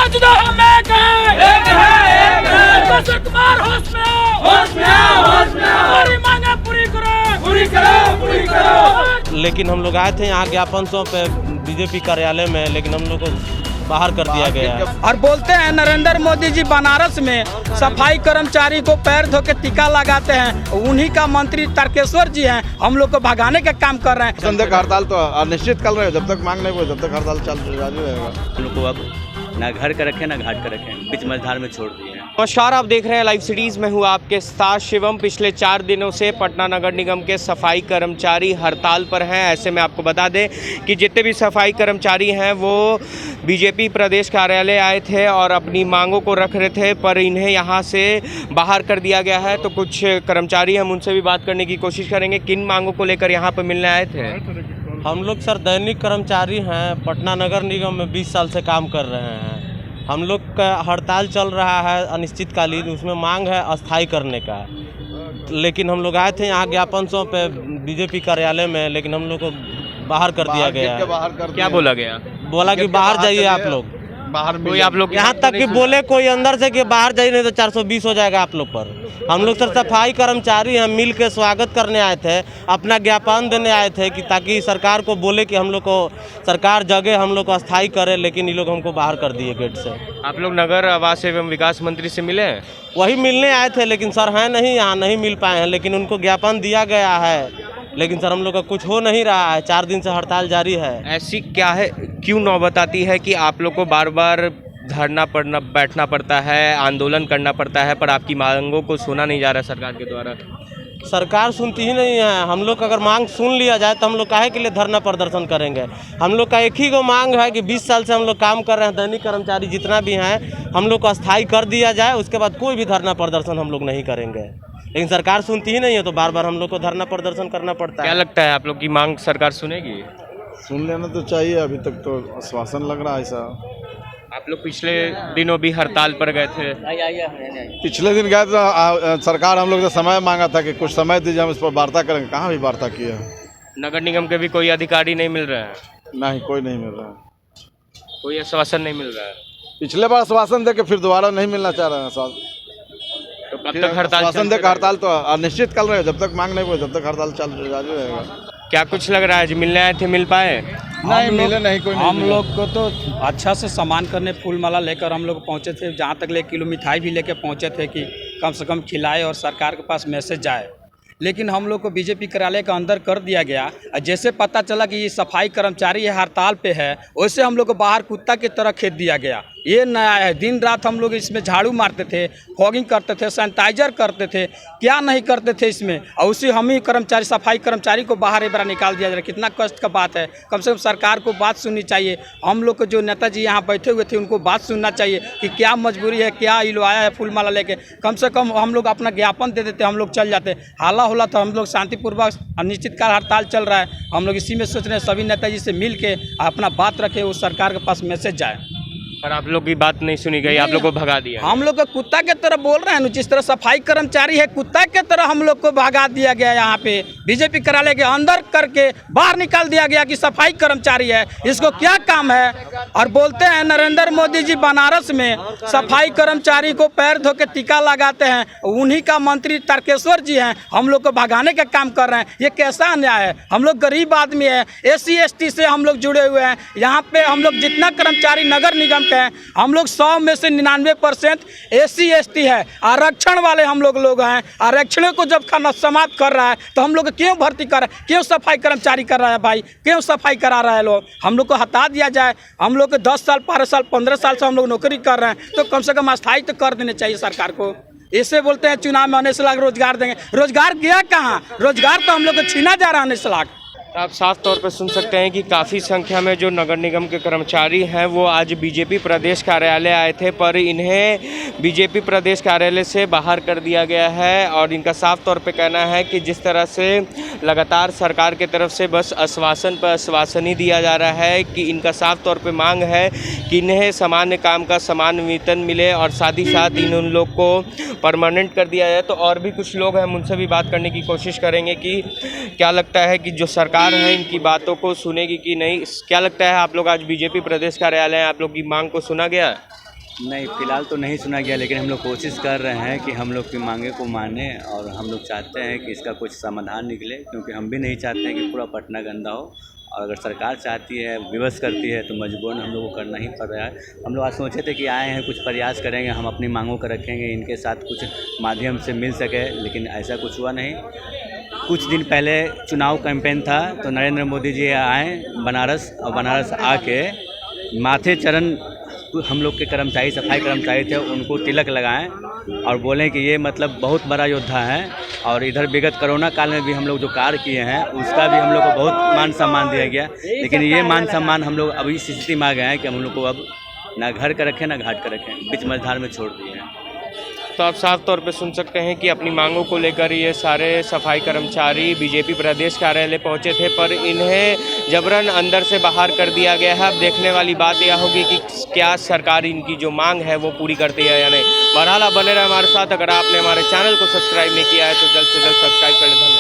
जुदा हम एक हैं। कुमार होश में आओ, हमारी मांगे पूरी करो। लेकिन हम लोग आए थे यहाँ ज्ञापन सौंपे बीजेपी कार्यालय में, लेकिन हम लोग को बाहर कर दिया गया है। और बोलते हैं नरेंद्र मोदी जी बनारस में सफाई कर्मचारी को पैर धो के टीका लगाते हैं, उन्हीं का मंत्री तारकेश्वर जी हैं, हम लोग को भगाने का काम कर रहे हैं। संदेह हड़ताल तो अनिश्चित कर रहे हैं, जब तक मांग नहीं हुई तब तक हड़ताल जारी रहेगा। हम लोग को अब ना घर का रखें ना घाट का रखें, बीच मझधार में छोड़ दिए हैं। नमस्कार, आप देख रहे हैं लाइव सिटीज में हूँ आपके साथ शिवम। पिछले 4 दिनों से पटना नगर निगम के सफाई कर्मचारी हड़ताल पर हैं। ऐसे में आपको बता दें कि जितने भी सफाई कर्मचारी हैं वो बीजेपी प्रदेश कार्यालय आए थे और अपनी मांगों को रख रहे थे, पर इन्हें यहाँ से बाहर कर दिया गया है। तो कुछ कर्मचारी हम उनसे भी बात करने की कोशिश करेंगे, किन मांगों को लेकर यहाँ पर मिलने आए थे। हम लोग सर दैनिक कर्मचारी हैं, पटना नगर निगम में 20 साल से काम कर रहे हैं। हम लोग का हड़ताल चल रहा है अनिश्चितकालीन, उसमें मांग है अस्थाई करने का। लेकिन हम लोग आए थे यहाँ ज्ञापन सौंपे बीजेपी कार्यालय में, लेकिन हम लोग को बाहर कर दिया गया है। क्या बोला गया? बोला कि बाहर जाइए आप लोग, बाहर कोई आप लोग यहाँ तक कि बोले कोई अंदर से कि बाहर जाइए नहीं तो 420 हो जाएगा आप लोग पर। हम लोग सर सफाई कर्मचारी हैं, मिल के स्वागत करने आए थे, अपना ज्ञापन देने आए थे कि ताकि सरकार को बोले कि हम लोग को सरकार जगह हम लोग को अस्थाई करे, लेकिन ये लोग हमको बाहर कर दिए गेट से। आप लोग नगर आवास एवं विकास मंत्री से मिले हैं? वही मिलने आए थे, लेकिन सर हैं नहीं यहाँ, नहीं मिल पाए हैं। लेकिन उनको ज्ञापन दिया गया है, लेकिन सर हम लोग का कुछ हो नहीं रहा है। 4 दिन से हड़ताल जारी है। ऐसी क्या है, क्यों नौबत आती है कि आप लोग को बार बार धरना पड़ना बैठना पड़ता है, आंदोलन करना पड़ता है, पर आपकी मांगों को सुना नहीं जा रहा सरकार के द्वारा? सरकार सुनती ही नहीं है। हम लोग अगर मांग सुन लिया जाए तो हम लोग काहे के लिए धरना प्रदर्शन करेंगे। हम लोग का एक ही को मांग है कि 20 साल से हम लोग काम कर रहे हैं, दैनिक कर्मचारी जितना भी हैं हम लोग को अस्थाई कर दिया जाए, उसके बाद कोई भी धरना प्रदर्शन हम लोग नहीं करेंगे। लेकिन सरकार सुनती ही नहीं है, तो बार बार हम लोग को धरना प्रदर्शन करना पड़ता है। क्या लगता है आप लोग की मांग सरकार सुनेगी? सुन लेना तो चाहिए, अभी तक तो आश्वासन लग रहा है ऐसा। आप लोग पिछले दिनों भी हड़ताल पर गए थे। पिछले दिन गए तो सरकार हम लोग से समय मांगा था कि कुछ समय दीजिए, हम इस पर वार्ता करेंगे। कहाँ भी वार्ता किया है? नगर निगम के भी कोई अधिकारी नहीं मिल रहे हैं? नहीं, कोई नहीं मिल रहा है, कोई आश्वासन नहीं मिल रहा है। पिछले बार आश्वासन दे के फिर दोबारा नहीं मिलना चाह रहे हैं। तो कब तक हड़ताल? आश्वासन दे के हड़ताल तो अनिश्चित कर रहे हैं, जब तक मांग नहीं हुई तब तक हड़ताल जारी रहेगा। क्या कुछ लग रहा है, मिलने आए थे, मिल पाए? नहीं मिले, नहीं कोई नहीं। हम लोग को तो अच्छा से सामान करने फूल माला लेकर हम लोग पहुँचे थे, जहाँ तक 1 किलो मिठाई भी लेके पहुँचे थे कि कम से कम खिलाए और सरकार के पास मैसेज जाए। लेकिन हम लोग को बीजेपी कार्यालय का अंदर कर दिया गया। जैसे पता चला कि ये सफाई कर्मचारी हड़ताल पे है, वैसे हम लोग को बाहर कुत्ता की तरह खेद दिया गया। ये नया है, दिन रात हम लोग इसमें झाड़ू मारते थे, फॉगिंग करते थे, सैनिटाइजर करते थे, क्या नहीं करते थे इसमें। और उसी हम ही कर्मचारी सफाई कर्मचारी को बाहर एक बार निकाल दिया जा रहा है। कितना कष्ट का बात है। कम से कम सरकार को बात सुननी चाहिए। हम लोग को जो नेताजी यहाँ बैठे हुए थे उनको बात सुनना चाहिए कि क्या मजबूरी है, क्या ये लोग आया है फूल माला लेके। कम से कम हम लोग अपना ज्ञापन दे देते, हम लोग चल जाते। हाला होला तो हम लोग शांतिपूर्वक, अनिश्चितकाल हड़ताल चल रहा है, हम लोग इसी में सोच रहे हैं सभी नेताजी से मिल के अपना बात रखे, उस सरकार के पास मैसेज जाए। पर आप लोग की बात नहीं सुनी गई, आप लोग को भगा दिया। हम लोग को कुत्ता के तरह बोल रहे हैं, जिस तरह सफाई कर्मचारी है कुत्ता के तरह हम लोग को भगा दिया गया। यहाँ पे बीजेपी कार्यालय के अंदर करके बाहर निकाल दिया गया कि सफाई कर्मचारी है, इसको क्या काम है। और बोलते हैं नरेंद्र मोदी जी बनारस में सफाई कर्मचारी को पैर धो के टीका लगाते हैं, उन्हीं का मंत्री तारकेश्वर जी हैं, हम लोग को भगाने का काम कर रहे हैं। ये कैसा अन्याय है। हम लोग गरीब आदमी है, SC ST से हम लोग जुड़े हुए हैं। यहाँ पे हम लोग जितना कर्मचारी नगर निगम हैं, हम लोग 100 में से 99% SC ST है, आरक्षण वाले हम लोग हैं। आरक्षण को जब खाना समाप्त कर रहा है तो हम लोग क्यों भर्ती कर रहे हैं, क्यों सफाई कर्मचारी कर रहा है भाई, क्यों सफाई करा रहा है लोग। हम लोग को हटा दिया जाए। हम लोग को 10 साल 12 साल 15 साल से हम लोग नौकरी कर रहे हैं, तो कम से कम अस्थायी तो कर देने चाहिए सरकार को। ऐसे बोलते हैं चुनाव में 19 लाख रोजगार देंगे, रोजगार गया कहाँ? रोजगार तो हम लोग को छीना जा रहा है 19 लाख। आप साफ तौर पर सुन सकते हैं कि काफ़ी संख्या में जो नगर निगम के कर्मचारी हैं वो आज बीजेपी प्रदेश कार्यालय आए थे, पर इन्हें बीजेपी प्रदेश कार्यालय से बाहर कर दिया गया है। और इनका साफ तौर पे कहना है कि जिस तरह से लगातार सरकार के तरफ से बस आश्वासन पर आश्वासन ही दिया जा रहा है, कि इनका साफ तौर पे मांग है कि इन्हें सामान्य काम का समान वेतन मिले और साथ ही साथ उन लोग को परमानेंट कर दिया जाए। तो और भी कुछ लोग हैं, हम उनसे भी बात करने की कोशिश करेंगे कि क्या लगता है कि जो सरकार है इनकी बातों को सुनेगी कि नहीं। क्या लगता है, आप लोग आज बीजेपी प्रदेश कार्यालय, आप लोग की मांग को सुना गया? नहीं, फिलहाल तो नहीं सुना गया, लेकिन हम लोग कोशिश कर रहे हैं कि हम लोग की मांगे को माने और हम लोग चाहते हैं कि इसका कुछ समाधान निकले, क्योंकि हम भी नहीं चाहते हैं कि पूरा पटना गंदा हो। और अगर सरकार चाहती है, विवश करती है, तो मजबूरन हम लोग को करना ही पड़ रहा है। हम लोग आज सोचे थे कि आए हैं, कुछ प्रयास करेंगे, हम अपनी मांगों को रखेंगे, इनके साथ कुछ माध्यम से मिल सके, लेकिन ऐसा कुछ हुआ नहीं। कुछ दिन पहले चुनाव कैंपेन था, तो नरेंद्र मोदी जी आए बनारस, और बनारस आके माथे चरण हम लोग के कर्मचारी, सफाई कर्मचारी थे, उनको तिलक लगाएं और बोलें कि ये मतलब बहुत बड़ा योद्धा है। और इधर विगत कोरोना काल में भी हम लोग जो कार्य किए हैं, उसका भी हम लोग को बहुत मान सम्मान दिया गया, लेकिन ये मान सम्मान हम लोग अभी इस स्थिति में आ गए हैं कि हम लोग को अब ना घर का रखें ना घाट का रखें, बीच मझधार में छोड़ दिए हैं। तो आप साफ तौर पे सुन सकते हैं कि अपनी मांगों को लेकर ये सारे सफाई कर्मचारी बीजेपी प्रदेश कार्यालय पहुंचे थे, पर इन्हें जबरन अंदर से बाहर कर दिया गया है। अब देखने वाली बात यह होगी कि क्या सरकार इनकी जो मांग है वो पूरी करती है या नहीं। बहरहाल आप बने रहे हमारे साथ। अगर आपने हमारे चैनल को सब्सक्राइब नहीं किया है तो जल्द से जल्द सब्सक्राइब कर लें। धन्यवाद।